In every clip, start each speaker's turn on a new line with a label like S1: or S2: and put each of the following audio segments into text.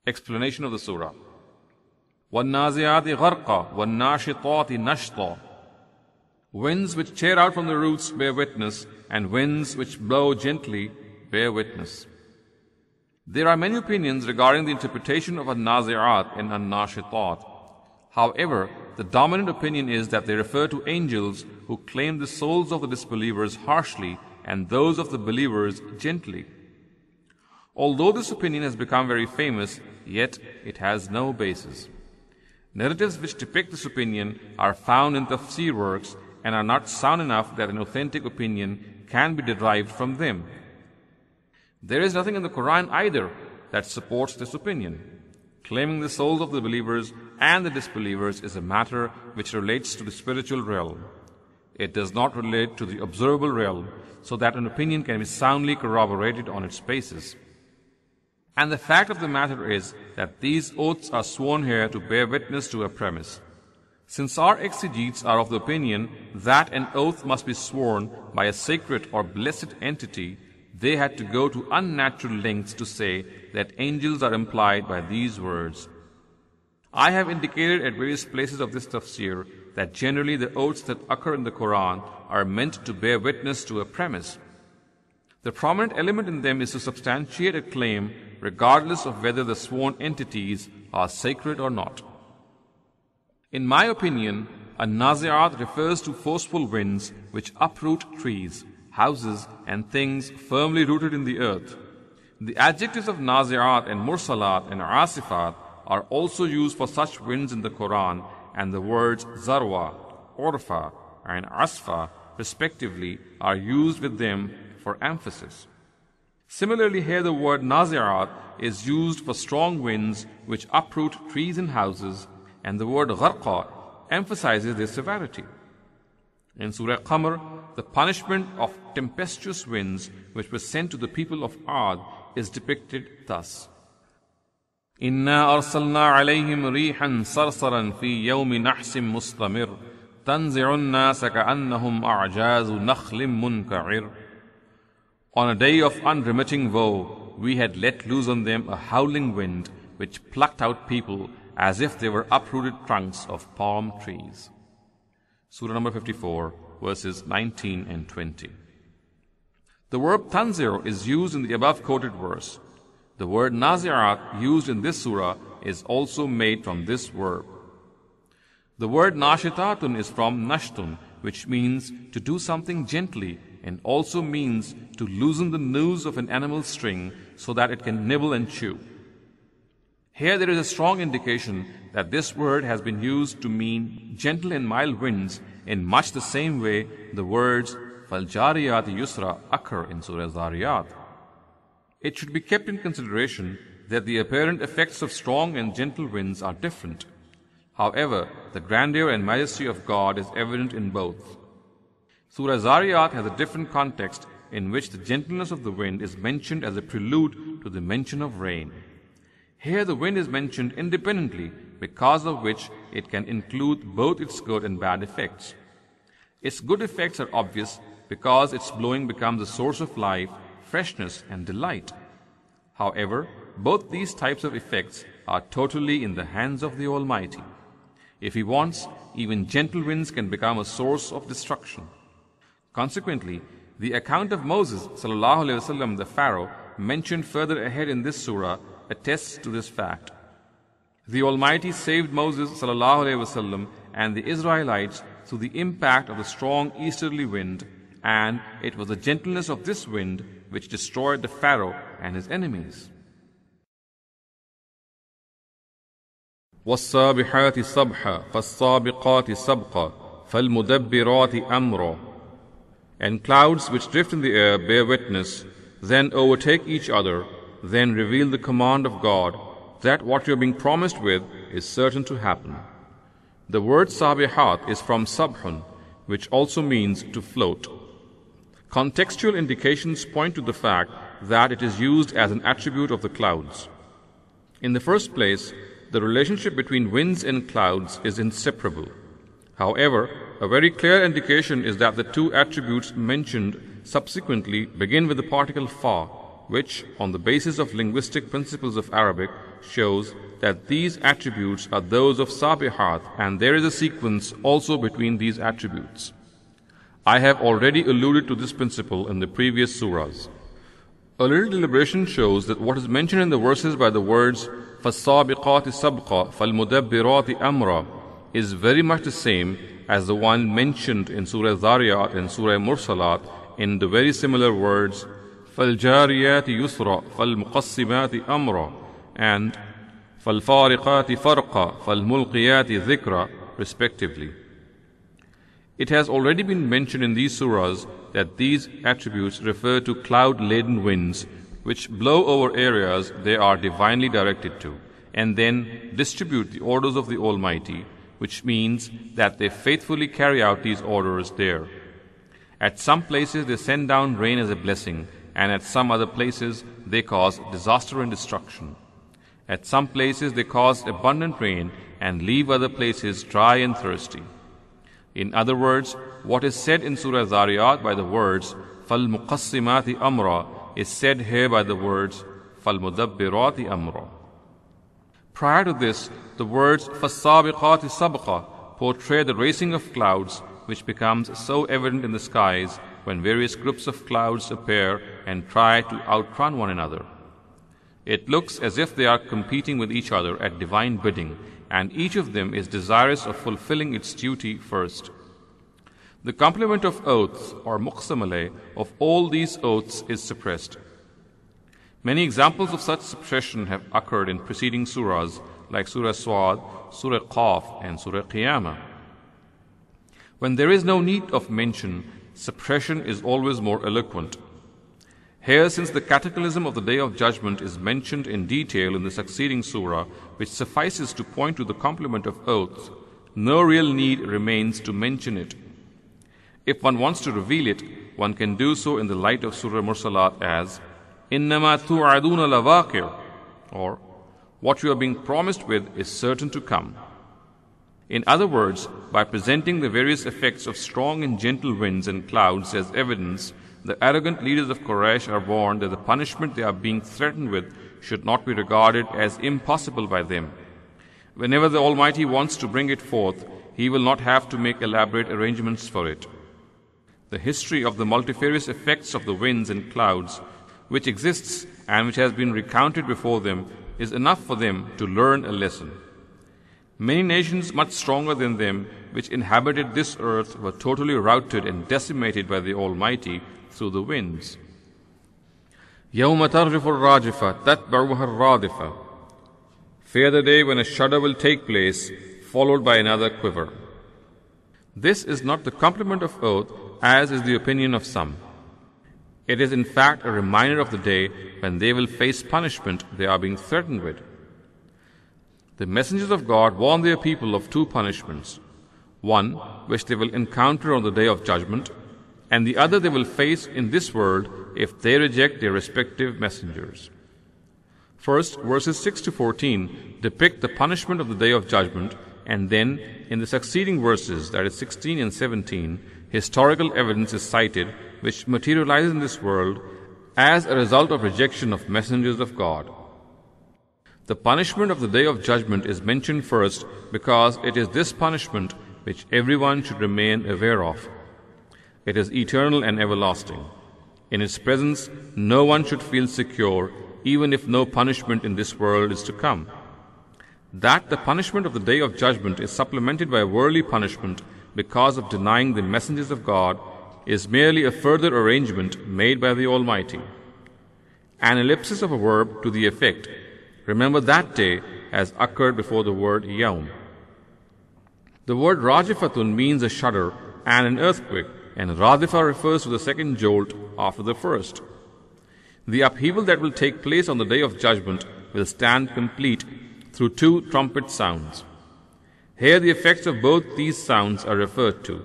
S1: Explanation of the surah. وَالنَّازِعَاتِ غَرْقًا وَالنَّاشِطَاتِ نَشْطًا. Winds which tear out from the roots bear witness, and winds which blow gently bear witness. There are many opinions regarding the interpretation of an-nazi'at and an-nashitat. However, the dominant opinion is that they refer to angels who claim the souls of the disbelievers harshly and those of the believers gently. Although this opinion has become very famous, yet it has no basis. Narratives which depict this opinion are found in tafsir works and are not sound enough that an authentic opinion can be derived from them. There is nothing in the Qur'an either that supports this opinion. Claiming the souls of the believers and the disbelievers is a matter which relates to the spiritual realm. It does not relate to the observable realm, so that an opinion can be soundly corroborated on its basis. And the fact of the matter is that these oaths are sworn here to bear witness to a premise. Since our exegetes are of the opinion that an oath must be sworn by a sacred or blessed entity, they had to go to unnatural lengths to say that angels are implied by these words. I have indicated at various places of this tafsir that generally the oaths that occur in the Qur'an are meant to bear witness to a premise. The prominent element in them is to substantiate a claim regardless of whether the sworn entities are sacred or not. In my opinion, an-nazi'at refers to forceful winds which uproot trees, houses and things firmly rooted in the earth. The adjectives of nazi'at and mursalat and asifat are also used for such winds in the Qur'an, and the words zarwa, urfa and asfa respectively are used with them for emphasis. Similarly, here the word nazi'at is used for strong winds which uproot trees and houses, and the word gharqa emphasizes their severity. In Surah Qamar, the punishment of tempestuous winds which were sent to the people of Ad is depicted thus. Inna arsalna alayhim rihan sarsaran fi yawmi nahsim mustamir tanzi'un nasa ka'annahum a'jazu nakhlim munka'ir. On a day of unremitting woe, we had let loose on them a howling wind which plucked out people as if they were uprooted trunks of palm trees. Surah number 54, verses 19 and 20. The verb tanzir is used in the above quoted verse. The word nazi'at used in this surah is also made from this verb. The word nashitatun is from nashtun, which means to do something gently, and also means to loosen the noose of an animal's string so that it can nibble and chew. Here there is a strong indication that this word has been used to mean gentle and mild winds in much the same way the words فَالْجَارِيَاتِ yusra occur in Surah Zariyat. It should be kept in consideration that the apparent effects of strong and gentle winds are different. However, the grandeur and majesty of God is evident in both. Surah Zariyat has a different context in which the gentleness of the wind is mentioned as a prelude to the mention of rain. Here the wind is mentioned independently, because of which it can include both its good and bad effects. Its good effects are obvious because its blowing becomes a source of life, freshness and delight. However, both these types of effects are totally in the hands of the Almighty. If He wants, even gentle winds can become a source of destruction. Consequently, the account of Moses ﷺ, the Pharaoh, mentioned further ahead in this surah, attests to this fact. The Almighty saved Moses ﷺ and the Israelites through the impact of the strong easterly wind, and it was the gentleness of this wind which destroyed the Pharaoh and his enemies. وَالصَّابِحَاتِ صَبْحًا فَالصَّابِقَاتِ سَبْقًا فَالْمُدَبِّرَاتِ أَمْرًا. And clouds which drift in the air bear witness, then overtake each other, then reveal the command of God, that what you are being promised with is certain to happen. The word sabihat is from sabhun, which also means to float. Contextual indications point to the fact that it is used as an attribute of the clouds. In the first place, the relationship between winds and clouds is inseparable. However, a very clear indication is that the two attributes mentioned subsequently begin with the particle fa, which, on the basis of linguistic principles of Arabic, shows that these attributes are those of Sabihat, and there is a sequence also between these attributes. I have already alluded to this principle in the previous surahs. A little deliberation shows that what is mentioned in the verses by the words فَالسَّابِقَاتِ سَبْقًا فَالْمُدَبِّرَاتِ أَمْرًا is very much the same as the one mentioned in Surah Zariyat and Surah Mursalat in the very similar words فَالْجَارِيَاتِ يُسْرًا فَالْمُقَسِّمَاتِ أَمْرًا and فَالْفَارِقَاتِ فَرْقًا فَالْمُلْقِيَاتِ ذِكْرًا respectively. It has already been mentioned in these surahs that these attributes refer to cloud-laden winds which blow over areas they are divinely directed to and then distribute the orders of the Almighty, which means that they faithfully carry out these orders there. At some places they send down rain as a blessing, and at some other places they cause disaster and destruction. At some places they cause abundant rain and leave other places dry and thirsty. In other words, what is said in Surah Zariyat by the words فَالْمُقَسِّمَاتِ أَمْرًا is said here by the words فَالْمُدَبِّرَاتِ أَمْرًا. Prior to this, the words فَالسَّابِقَاتِ سَبْقًا portray the racing of clouds, which becomes so evident in the skies when various groups of clouds appear and try to outrun one another. It looks as if they are competing with each other at divine bidding, and each of them is desirous of fulfilling its duty first. The complement of oaths, or muqsamale, of all these oaths is suppressed. Many examples of such suppression have occurred in preceding surahs like Surah Swad, Surah Qaf, and Surah Qiyamah. When there is no need of mention, suppression is always more eloquent. Here, since the cataclysm of the Day of Judgment is mentioned in detail in the succeeding surah, which suffices to point to the complement of oaths, no real need remains to mention it. If one wants to reveal it, one can do so in the light of Surah Mursalat as إِنَّمَا تُوعَدُونَ لَوَاقِعٌ, or what you are being promised with is certain to come. In other words, by presenting the various effects of strong and gentle winds and clouds as evidence, the arrogant leaders of Quraysh are warned that the punishment they are being threatened with should not be regarded as impossible by them. Whenever the Almighty wants to bring it forth, He will not have to make elaborate arrangements for it. The history of the multifarious effects of the winds and clouds, which exists and which has been recounted before them, is enough for them to learn a lesson. Many nations much stronger than them, which inhabited this earth, were totally routed and decimated by the Almighty through the winds. يَوْمَ تَرْجِفُ الرَّاجِفَةُ تَتْبَعُهَا الرَّادِفَةُ. Fear the day when a shudder will take place, followed by another quiver. This is not the complement of oath, as is the opinion of some. It is in fact a reminder of the day when they will face punishment they are being threatened with. The messengers of God warn their people of two punishments, one which they will encounter on the Day of Judgment, and the other they will face in this world if they reject their respective messengers. First, verses 6 to 14 depict the punishment of the Day of Judgment, and then in the succeeding verses, that is 16 and 17, historical evidence is cited which materializes in this world as a result of rejection of messengers of God. The punishment of the Day of Judgment is mentioned first because it is this punishment which everyone should remain aware of. It is eternal and everlasting. In its presence, no one should feel secure, even if no punishment in this world is to come. That the punishment of the Day of Judgment is supplemented by worldly punishment because of denying the messengers of God is merely a further arrangement made by the Almighty. An ellipsis of a verb to the effect, remember that day, has occurred before the word Yawm. The word Rajifatun means a shudder and an earthquake, and Radifa refers to the second jolt after the first. The upheaval that will take place on the Day of Judgment will stand complete through two trumpet sounds. Here the effects of both these sounds are referred to.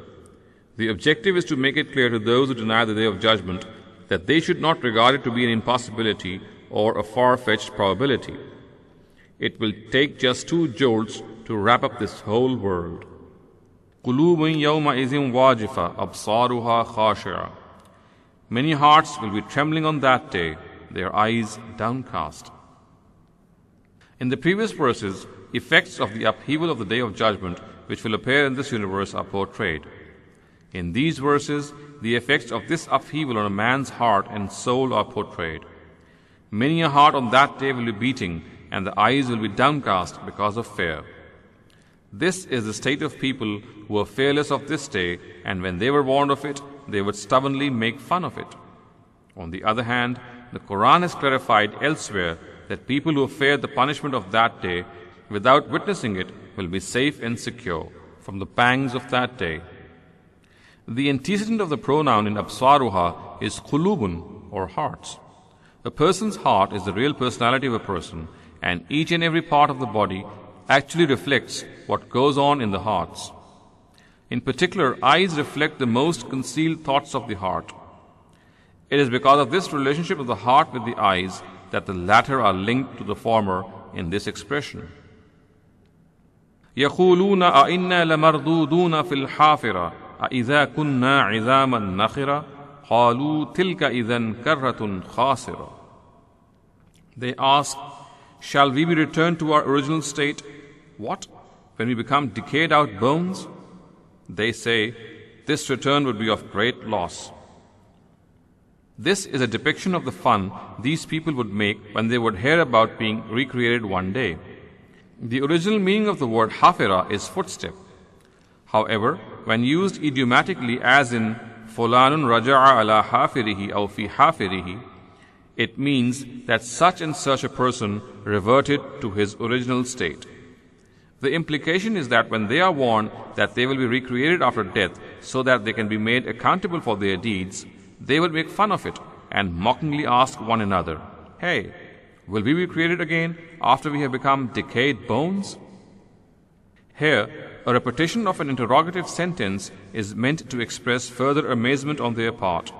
S1: The objective is to make it clear to those who deny the Day of Judgment that they should not regard it to be an impossibility or a far-fetched probability. It will take just two jolts to wrap up this whole world. قُلُوبٌ يَوْمَئِذٍ وَاجِفَةٌ أَبْصَارُهَا خَاشِعَةٌ. Many hearts will be trembling on that day, their eyes downcast. In the previous verses, effects of the upheaval of the Day of Judgment which will appear in this universe are portrayed. In these verses, the effects of this upheaval on a man's heart and soul are portrayed. Many a heart on that day will be beating, and the eyes will be downcast because of fear. This is the state of people who are fearless of this day, and when they were warned of it, they would stubbornly make fun of it. On the other hand, the Qur'an has clarified elsewhere that people who fear the punishment of that day without witnessing it will be safe and secure from the pangs of that day. The antecedent of the pronoun in absaruha is qulubun, or hearts. A person's heart is the real personality of a person, and each and every part of the body actually reflects what goes on in the hearts. In particular, eyes reflect the most concealed thoughts of the heart. It is because of this relationship of the heart with the eyes that the latter are linked to the former in this expression. يَقُولُونَ أَإِنَّا لَمَرْدُودُونَ فِي الْحَافِرَةِ أَإِذَا كُنَّا عِظَامًا نَخِرَةً قَالُوا تِلْكَ إِذًا كَرَّةٌ خَاسِرَةٌ. They ask, shall we be returned to our original state? What? When we become decayed out bones? They say, this return would be of great loss. This is a depiction of the fun these people would make when they would hear about being recreated one day. The original meaning of the word hafira is footstep. However, when used idiomatically as in fulanun raja'a ala hafirihi aw fi hafirihi, it means that such and such a person reverted to his original state. The implication is that when they are warned that they will be recreated after death so that they can be made accountable for their deeds, they will make fun of it and mockingly ask one another, hey, will we be created again after we have become decayed bones? Here, a repetition of an interrogative sentence is meant to express further amazement on their part.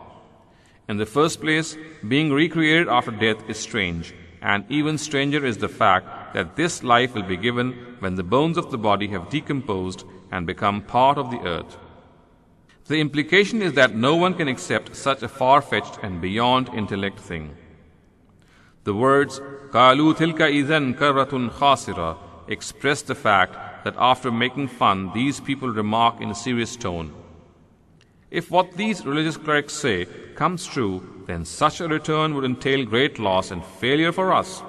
S1: In the first place, being recreated after death is strange, and even stranger is the fact that this life will be given when the bones of the body have decomposed and become part of the earth. The implication is that no one can accept such a far-fetched and beyond intellect thing. The words قَالُوا تِلْكَ إِذًا كَرَّةٌ خَاسِرَةٌ express the fact that after making fun, these people remark in a serious tone, if what these religious clerics say comes true, then such a return would entail great loss and failure for us.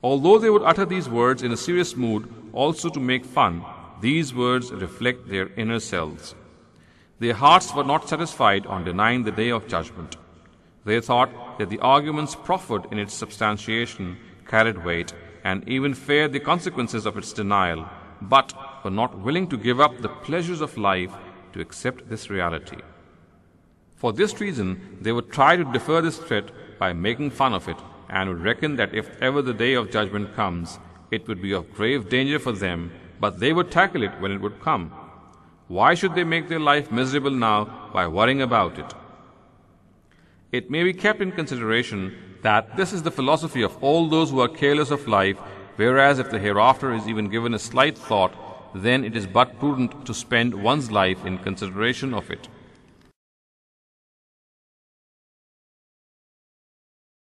S1: Although they would utter these words in a serious mood also to make fun, these words reflect their inner selves. Their hearts were not satisfied on denying the Day of Judgment. They thought that the arguments proffered in its substantiation carried weight and even feared the consequences of its denial, but were not willing to give up the pleasures of life to accept this reality. For this reason, they would try to defer this threat by making fun of it, and would reckon that if ever the Day of Judgment comes, it would be of grave danger for them, but they would tackle it when it would come. Why should they make their life miserable now by worrying about it? It may be kept in consideration that this is the philosophy of all those who are careless of life, whereas if the hereafter is even given a slight thought, then it is but prudent to spend one's life in consideration of it.